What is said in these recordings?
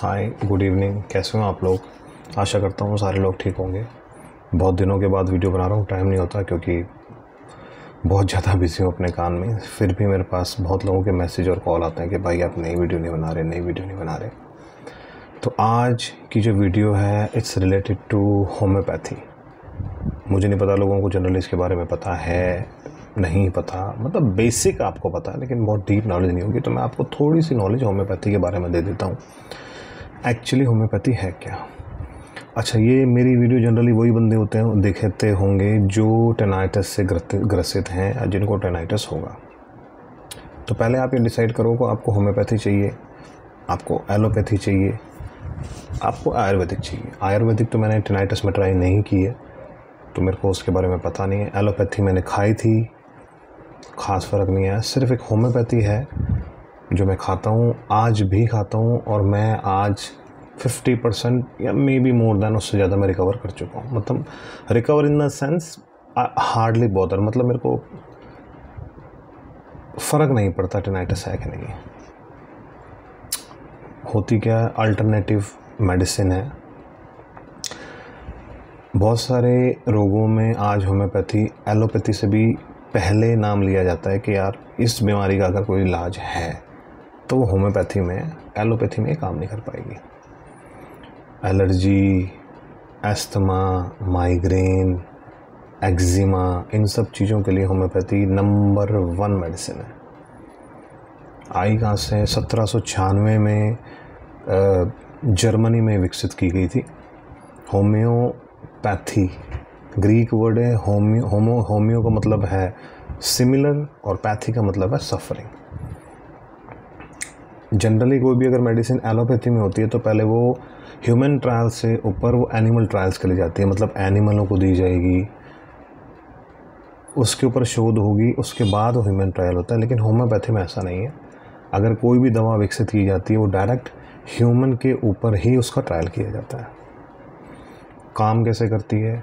Hi good evening, कैसे हो आप लोग। आशा करता हूँ सारे लोग ठीक होंगे। बहुत दिनों के बाद वीडियो बना रहा हूँ, टाइम नहीं होता क्योंकि बहुत ज़्यादा बिजी हूँ अपने काम में। फिर भी मेरे पास बहुत लोगों के मैसेज और कॉल आते हैं कि भाई आप नई वीडियो नहीं बना रहे। तो आज की जो वीडियो है इट्स रिलेटेड टू होम्योपैथी। मुझे नहीं पता लोगों को जनरली इसके बारे में पता है नहीं पता, मतलब बेसिक आपको पता है लेकिन बहुत डीप नॉलेज नहीं होगी, तो मैं आपको थोड़ी सी नॉलेज होम्योपैथी के बारे में दे देता हूँ। एक्चुअली होम्योपैथी है क्या। अच्छा, ये मेरी वीडियो जनरली वही बंदे होते हैं देखते होंगे जो टेनाइटिस से ग्रसित हैं या जिनको टेनाइटिस होगा। तो पहले आप ये डिसाइड करो कि आपको होम्योपैथी चाहिए, आपको एलोपैथी चाहिए, आपको आयुर्वेदिक चाहिए। आयुर्वेदिक तो मैंने टेनाइटिस में ट्राई नहीं की है तो मेरे को उसके बारे में पता नहीं है। एलोपैथी मैंने खाई थी, ख़ास फ़र्क नहीं है। सिर्फ एक होम्योपैथी है जो मैं खाता हूँ, आज भी खाता हूँ, और मैं आज 50% या मे बी मोर देन उससे ज़्यादा मैं रिकवर कर चुका हूँ। मतलब recover in the sense hardly bother, मतलब मेरे को फ़र्क नहीं पड़ता टेनाइटिस है कि नहीं। होती क्या है, अल्टरनेटिव मेडिसिन है। बहुत सारे रोगों में आज होम्योपैथी एलोपैथी से भी पहले नाम लिया जाता है कि यार इस बीमारी का अगर कोई इलाज है तो वो होम्योपैथी में, एलोपैथी में काम नहीं कर पाएगी। एलर्जी, एस्थमा, माइग्रेन, एक्जिमा, इन सब चीज़ों के लिए होम्योपैथी नंबर 1 मेडिसिन है। आई कहाँ से, 1796 में जर्मनी में विकसित की गई थी। होम्योपैथी ग्रीक वर्ड है। होम्यो का मतलब है सिमिलर और पैथी का मतलब है सफरिंग। जनरली कोई भी अगर मेडिसिन एलोपैथी में होती है तो पहले वो ह्यूमन ट्रायल से ऊपर वो एनिमल ट्रायल्स के लिए जाती है, मतलब एनिमलों को दी जाएगी, उसके ऊपर शोध होगी, उसके बाद वो ह्यूमन ट्रायल होता है। लेकिन होम्योपैथी में ऐसा नहीं है। अगर कोई भी दवा विकसित की जाती है वो डायरेक्ट ह्यूमन के ऊपर ही उसका ट्रायल किया जाता है। काम कैसे करती है,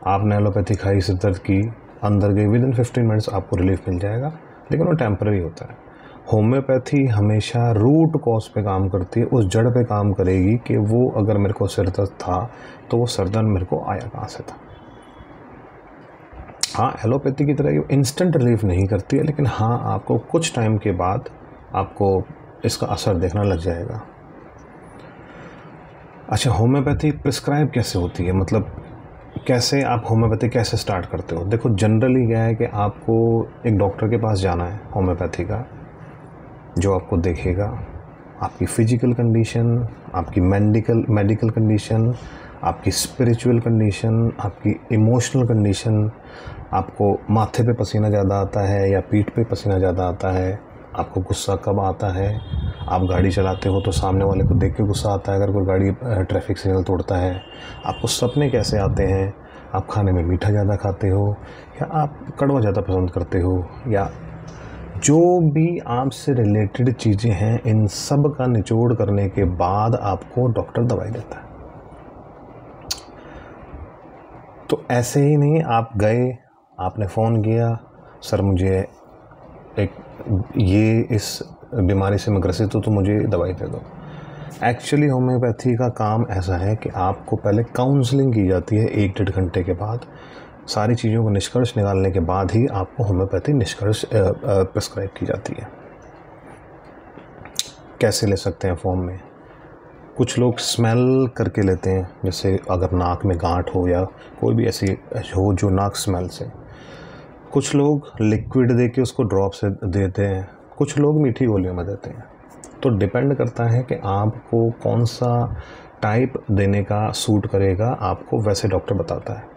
आपने एलोपैथी खाई, सिर दर्द की, अंदर गई, विद इन 15 मिनट्स आपको रिलीफ मिल जाएगा, लेकिन वो टेम्पररी होता है। होम्योपैथी हमेशा रूट कॉज पे काम करती है, उस जड़ पे काम करेगी कि वो अगर मेरे को सिर दर्द था तो वो सिर दर्द मेरे को आया कहाँ से था। हाँ, एलोपैथी की तरह इंस्टेंट रिलीफ नहीं करती है, लेकिन हाँ आपको कुछ टाइम के बाद आपको इसका असर देखना लग जाएगा। अच्छा, होम्योपैथी प्रिस्क्राइब कैसे होती है, मतलब कैसे आप होम्योपैथी कैसे स्टार्ट करते हो। देखो जनरली क्या है कि आपको एक डॉक्टर के पास जाना है होम्योपैथी का, जो आपको देखेगा आपकी फ़िज़िकल कंडीशन, आपकी मेडिकल कंडीशन, आपकी स्पिरिचुअल कंडीशन, आपकी इमोशनल कंडीशन, आपको माथे पे पसीना ज़्यादा आता है या पीठ पे पसीना ज़्यादा आता है, आपको गुस्सा कब आता है, आप गाड़ी चलाते हो तो सामने वाले को देख के गुस्सा आता है अगर कोई गाड़ी ट्रैफिक सिग्नल तोड़ता है, आपको सपने कैसे आते हैं, आप खाने में मीठा ज़्यादा खाते हो या आप कड़वा ज़्यादा पसंद करते हो, या जो भी आपसे रिलेटेड चीज़ें हैं, इन सब का निचोड़ करने के बाद आपको डॉक्टर दवाई देता है। तो ऐसे ही नहीं आप गए, आपने फ़ोन किया, सर मुझे इस बीमारी से मैं ग्रसित हूँ तो मुझे दवाई दे दो। एक्चुअली होम्योपैथी का काम ऐसा है कि आपको पहले काउंसलिंग की जाती है 1-1.5 घंटे के बाद, सारी चीज़ों को निष्कर्ष निकालने के बाद ही आपको होम्योपैथी प्रिस्क्राइब की जाती है। कैसे ले सकते हैं फॉर्म में, कुछ लोग स्मेल करके लेते हैं, जैसे अगर नाक में गांठ हो या कोई भी ऐसी हो जो नाक स्मेल से, कुछ लोग लिक्विड दे के उसको ड्रॉप से देते हैं, कुछ लोग मीठी गोलियों में देते हैं। तो डिपेंड करता है कि आपको कौन सा टाइप देने का सूट करेगा, आपको वैसे डॉक्टर बताता है।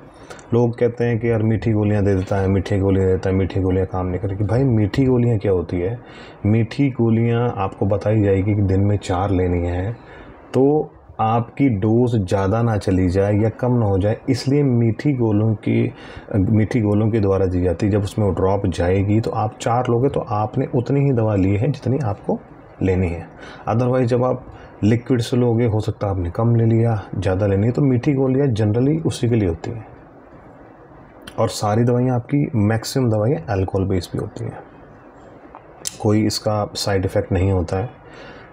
लोग कहते हैं कि यार मीठी गोलियां दे देता है, मीठी गोलियां काम नहीं करेगी। भाई मीठी गोलियां क्या होती है, मीठी गोलियां आपको बताई जाएगी कि दिन में 4 लेनी है, तो आपकी डोज ज़्यादा ना चली जाए या कम ना हो जाए, इसलिए मीठी गोलों के द्वारा दी जाती है। जब उसमें वो ड्रॉप जाएगी तो आप 4 लोगे तो आपने उतनी ही दवा ली है जितनी आपको लेनी है। अदरवाइज़ जब आप लिक्विड से लोगे, हो सकता है आपने कम ले लिया, ज़्यादा लेनी है। तो मीठी गोलियाँ जनरली उसी के लिए होती हैं, और सारी दवाइयाँ आपकी मैक्सिमम दवाइयाँ अल्कोहल बेस भी होती हैं, कोई इसका साइड इफ़ेक्ट नहीं होता है।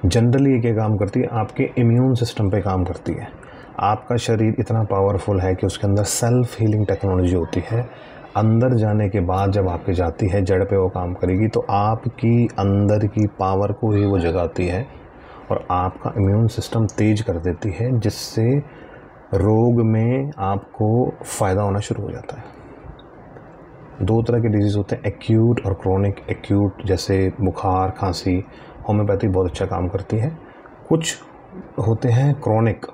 जनरली ये क्या काम करती है, आपके इम्यून सिस्टम पे काम करती है। आपका शरीर इतना पावरफुल है कि उसके अंदर सेल्फ हीलिंग टेक्नोलॉजी होती है। अंदर जाने के बाद जब आपके जाती है जड़ पे वो काम करेगी तो आपकी अंदर की पावर को ही वो जगाती है और आपका इम्यून सिस्टम तेज कर देती है, जिससे रोग में आपको फ़ायदा होना शुरू हो जाता है। 2 तरह के डिजीज़ होते हैं, एक्यूट और क्रोनिक। एक्यूट जैसे बुखार, खांसी, होम्योपैथी बहुत अच्छा काम करती है। कुछ होते हैं क्रोनिक,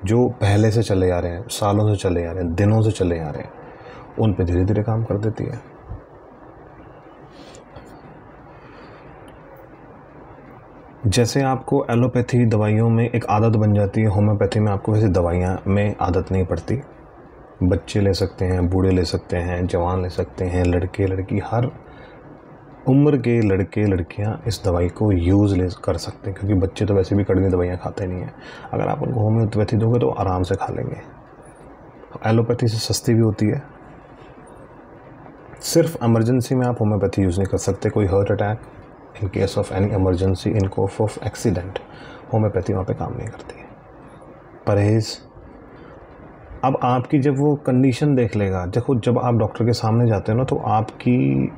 जो पहले से चले आ रहे हैं, सालों से चले आ रहे हैं, दिनों से चले आ रहे हैं, उन पे धीरे धीरे काम कर देती है। जैसे आपको एलोपैथी दवाइयों में एक आदत बन जाती है, होम्योपैथी में आपको वैसे दवाइयाँ में आदत नहीं पड़ती। बच्चे ले सकते हैं, बूढ़े ले सकते हैं, जवान ले सकते हैं, लड़के लड़की, हर उम्र के लड़के लड़कियाँ इस दवाई को यूज़ ले कर सकते हैं, क्योंकि बच्चे तो वैसे भी कड़वी दवाइयाँ खाते नहीं हैं। अगर आप उनको होम्योपैथी दोगे तो आराम से खा लेंगे। एलोपैथी से सस्ती भी होती है। सिर्फ इमरजेंसी में आप होम्योपैथी यूज़ नहीं कर सकते। कोई heart attack, in case of any emergency, in case of accident, homeopathy वहाँ पे काम नहीं करती है। परहेज़, अब आपकी जब वो कंडीशन देख लेगा, देखो जब आप डॉक्टर के सामने जाते हो ना, तो आपकी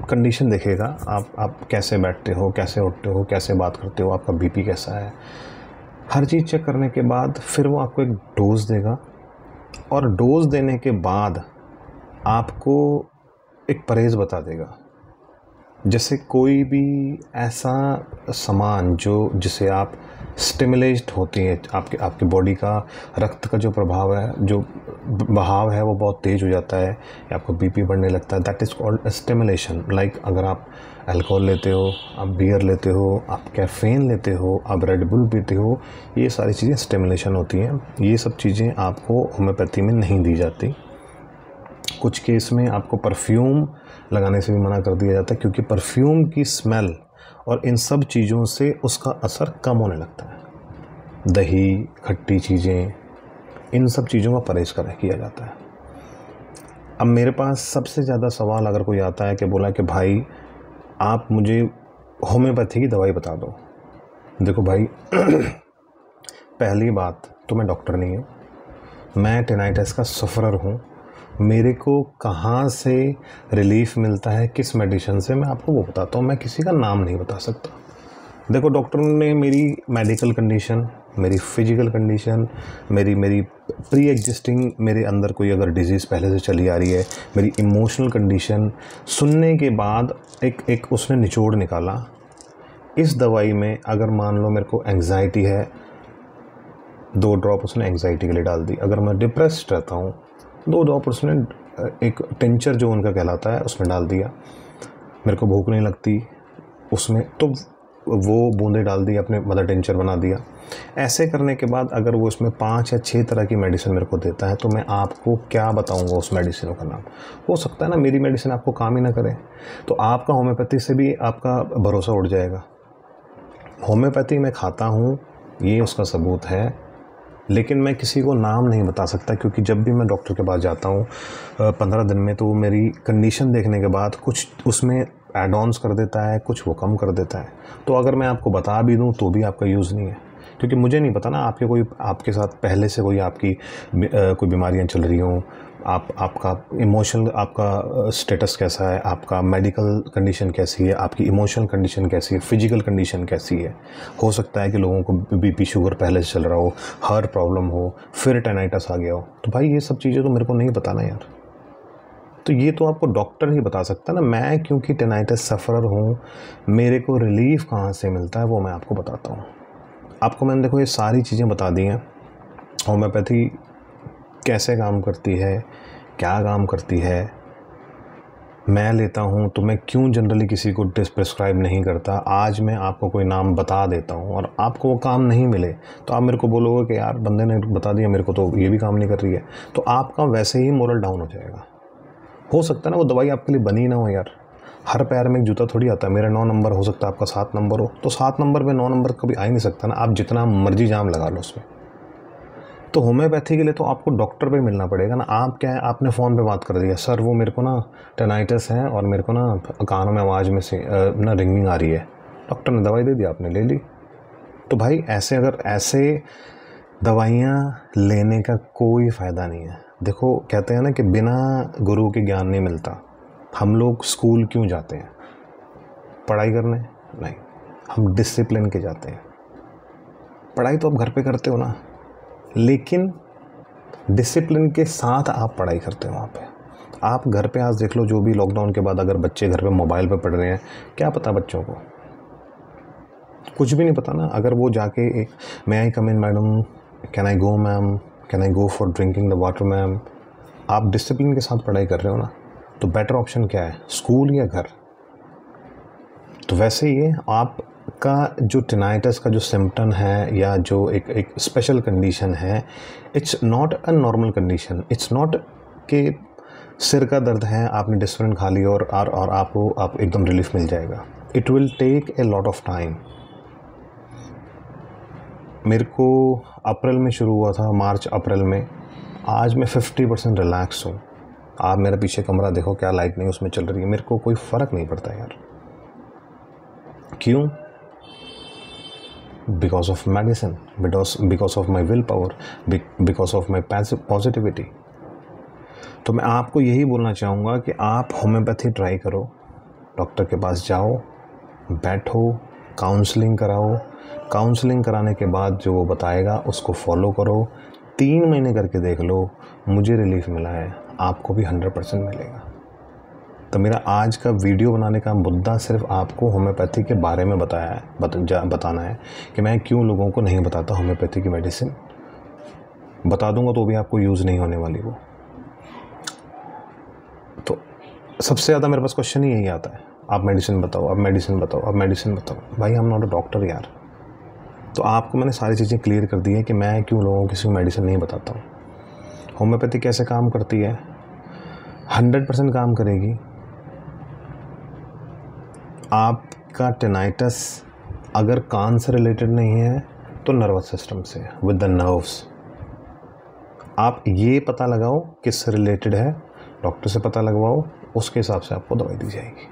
कंडीशन देखेगा, आप कैसे बैठते हो, कैसे उठते हो, कैसे बात करते हो, आपका बीपी कैसा है, हर चीज़ चेक करने के बाद फिर वो आपको एक डोज देगा और डोज देने के बाद आपको एक परहेज़ बता देगा। जैसे कोई भी ऐसा सामान जिसे आप स्टिमुलेट होती है, आपके बॉडी का रक्त का जो प्रभाव है, जो बहाव है, वो बहुत तेज़ हो जाता है या आपका बीपी बढ़ने लगता है, that is called stimulation. Like अगर आप अल्कोहल लेते हो, आप बियर लेते हो, आप कैफ़ीन लेते हो, आप रेड बुल पीते हो, ये सारी चीज़ें स्टिमुलेशन होती हैं। ये सब चीज़ें आपको होम्योपैथी में नहीं दी जाती। कुछ केस में आपको परफ्यूम लगाने से भी मना कर दिया जाता है, क्योंकि परफ्यूम की स्मेल और इन सब चीज़ों से उसका असर कम होने लगता है। दही, खट्टी चीज़ें, इन सब चीज़ों का परहेज़ किया जाता है। अब मेरे पास सबसे ज़्यादा सवाल अगर कोई आता है कि बोला कि भाई आप मुझे होम्योपैथी की दवाई बता दो। देखो भाई पहली बात तो मैं डॉक्टर नहीं हूँ, मैं टेनाइटिस का सफ़रर हूँ। मेरे को कहाँ से रिलीफ मिलता है, किस मेडिसिन से, मैं आपको वो बताता हूँ। मैं किसी का नाम नहीं बता सकता। देखो डॉक्टर ने मेरी मेडिकल कंडीशन, मेरी फिजिकल कंडीशन, मेरी प्री एग्जिस्टिंग, मेरे अंदर कोई अगर डिजीज़ पहले से चली आ रही है, मेरी इमोशनल कंडीशन सुनने के बाद एक उसने निचोड़ निकाला। इस दवाई में अगर मान लो मेरे को एंग्जाइटी है, 2 ड्रॉप उसने एंग्जाइटी के लिए डाल दी। अगर मैं डिप्रेस्ड रहता हूँ, 2 ड्रॉप उसने एक टिंचर जो उनका कहलाता है उसमें डाल दिया। मेरे को भूख नहीं लगती उसमें, तो वो बूंदे डाल दी, अपने मदर टिंचर बना दिया। ऐसे करने के बाद अगर वो इसमें 5 या 6 तरह की मेडिसिन मेरे को देता है, तो मैं आपको क्या बताऊंगा उस मेडिसिनों का नाम। हो सकता है ना मेरी मेडिसिन आपको काम ही ना करे, तो आपका होम्योपैथी से भी आपका भरोसा उड़ जाएगा। होम्योपैथी मैं खाता हूँ, ये उसका सबूत है, लेकिन मैं किसी को नाम नहीं बता सकता, क्योंकि जब भी मैं डॉक्टर के पास जाता हूँ 15 दिन में, तो वो मेरी कंडीशन देखने के बाद कुछ उसमें एड ऑन्स कर देता है, कुछ वो कम कर देता है। तो अगर मैं आपको बता भी दूँ तो भी आपका यूज़ नहीं है, क्योंकि मुझे नहीं पता ना आपके साथ पहले से कोई आपकी कोई बीमारियाँ चल रही हों, आपका इमोशनल, आपका स्टेटस कैसा है, आपका मेडिकल कंडीशन कैसी है, आपकी इमोशनल कंडीशन कैसी है, फिजिकल कंडीशन कैसी है। हो सकता है कि लोगों को बीपी शुगर पहले से चल रहा हो, हार्ट प्रॉब्लम हो, फिर टेनाइटिस आ गया हो। तो भाई ये सब चीज़ें तो मेरे को नहीं बताना यार, तो ये तो आपको डॉक्टर ही बता सकता है ना। मैं क्योंकि टेनाइटिस सफ़रर हूँ, मेरे को रिलीफ कहाँ से मिलता है वो मैं आपको बताता हूँ। आपको मैंने देखो ये सारी चीज़ें बता दी हैं। होम्योपैथी कैसे काम करती है, क्या काम करती है, मैं लेता हूँ तो मैं क्यों जनरली किसी को प्रिस्क्राइब नहीं करता। आज मैं आपको कोई नाम बता देता हूँ और आपको वो काम नहीं मिले तो आप मेरे को बोलोगे कि यार बंदे ने बता दिया, मेरे को तो ये भी काम नहीं कर रही है, तो आपका वैसे ही मोरल डाउन हो जाएगा। हो सकता है ना वो दवाई आपके लिए बनी ना हो यार। हर पैर में एक जूता थोड़ी आता है। मेरा 9 नंबर हो सकता है, आपका 7 नंबर हो, तो 7 नंबर पे 9 नंबर कभी आ ही नहीं सकता ना। आप जितना मर्जी जाम लगा लो उसमें। तो होम्योपैथी के लिए तो आपको डॉक्टर पे मिलना पड़ेगा ना। आप क्या है, आपने फ़ोन पे बात कर दिया, सर वो मेरे को ना टेनाइटिस है और मेरे को ना कानों में आवाज़ में से ना रिंगिंग आ रही है। डॉक्टर ने दवाई दे दी, आपने ले ली, तो भाई ऐसे अगर ऐसे दवाइयाँ लेने का कोई फ़ायदा नहीं है। देखो कहते हैं ना कि बिना गुरु के ज्ञान नहीं मिलता। हम लोग स्कूल क्यों जाते हैं? पढ़ाई करने? नहीं, हम डिसिप्लिन के जाते हैं। पढ़ाई तो आप घर पे करते हो ना, लेकिन डिसिप्लिन के साथ आप पढ़ाई करते हो वहाँ पे। आप घर पे आज देख लो, जो भी लॉकडाउन के बाद अगर बच्चे घर पे मोबाइल पे पढ़ रहे हैं, क्या पता बच्चों को कुछ भी नहीं पता ना। अगर वो जाके एक may I come in madam, can I go ma'am, can I go for drinking the water ma'am, आप डिसिप्लिन के साथ पढ़ाई कर रहे हो ना, तो बेटर ऑप्शन क्या है, स्कूल या घर? तो वैसे ही आपका जो टिनाइटस का जो सिम्टम है या जो एक स्पेशल कंडीशन है, it's not a normal condition. It's not कि सिर का दर्द है, आपने डिस्प्रिन खा लिया और आपको एकदम रिलीफ मिल जाएगा। It will take a lot of time. मेरे को अप्रैल में शुरू हुआ था, मार्च अप्रैल में। आज मैं 50% रिलैक्स हूँ। आप मेरे पीछे कमरा देखो, क्या लाइट नहीं उसमें चल रही है, मेरे को कोई फ़र्क नहीं पड़ता यार। क्यों? Because of medicine, because of my will power, because of my positivity. तो मैं आपको यही बोलना चाहूँगा कि आप होम्योपैथी ट्राई करो, डॉक्टर के पास जाओ, बैठो, काउंसलिंग कराओ। काउंसलिंग कराने के बाद जो वो बताएगा उसको फॉलो करो। 3 महीने करके देख लो, मुझे रिलीफ मिला है, आपको भी 100% मिलेगा। तो मेरा आज का वीडियो बनाने का मुद्दा सिर्फ आपको होम्योपैथी के बारे में बताना है कि मैं क्यों लोगों को नहीं बताता होम्योपैथी की मेडिसिन। बता दूंगा तो भी आपको यूज़ नहीं होने वाली वो। तो सबसे ज़्यादा मेरे पास क्वेश्चन ही यही आता है, आप मेडिसिन बताओ, आप मेडिसिन बताओ, आप मेडिसिन बताओ। भाई हम नॉट अ डॉक्टर यार। तो आपको मैंने सारी चीज़ें क्लियर कर दी है कि मैं क्यों लोगों को किसी को मेडिसिन नहीं बताता हूँ। होम्योपैथी कैसे काम करती है? 100% काम करेगी। आपका टिनाइटस अगर कान से रिलेटेड नहीं है तो नर्वस सिस्टम से, विद द नर्व्स। आप ये पता लगाओ किससे रिलेटेड है, डॉक्टर से पता लगवाओ, उसके हिसाब से आपको दवाई दी जाएगी।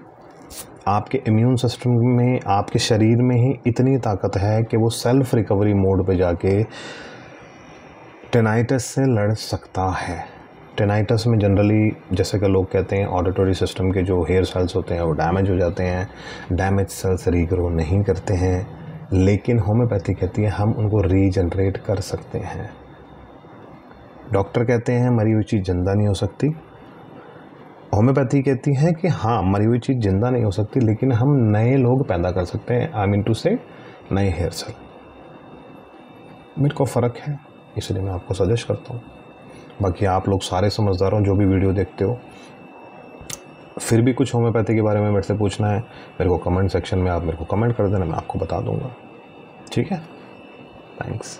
आपके इम्यून सिस्टम में, आपके शरीर में ही इतनी ताकत है कि वो सेल्फ रिकवरी मोड पे जाके टिनाइटस से लड़ सकता है। टिनाइटस में जनरली जैसे कि लोग कहते हैं ऑडिटरी सिस्टम के जो हेयर सेल्स होते हैं वो डैमेज हो जाते हैं, डैमेज सेल्स रीग्रो नहीं करते हैं, लेकिन होम्योपैथी कहती है हम उनको रीजनरेट कर सकते हैं। डॉक्टर कहते हैं मरी हुई चीज़ जिंदा नहीं हो सकती, होम्योपैथी कहती है कि हाँ मरी हुई चीज़ जिंदा नहीं हो सकती, लेकिन हम नए लोग पैदा कर सकते हैं, आई मीन टू से नए हेयर सेल। मेरे को फ़र्क है, इसलिए मैं आपको सजेस्ट करता हूँ। बाकी आप लोग सारे समझदार हो जो भी वीडियो देखते हो। फिर भी कुछ होम्योपैथी के बारे में मेरे से पूछना है, मेरे को कमेंट सेक्शन में आप मेरे को कमेंट कर देना, मैं आपको बता दूँगा। ठीक है, थैंक्स।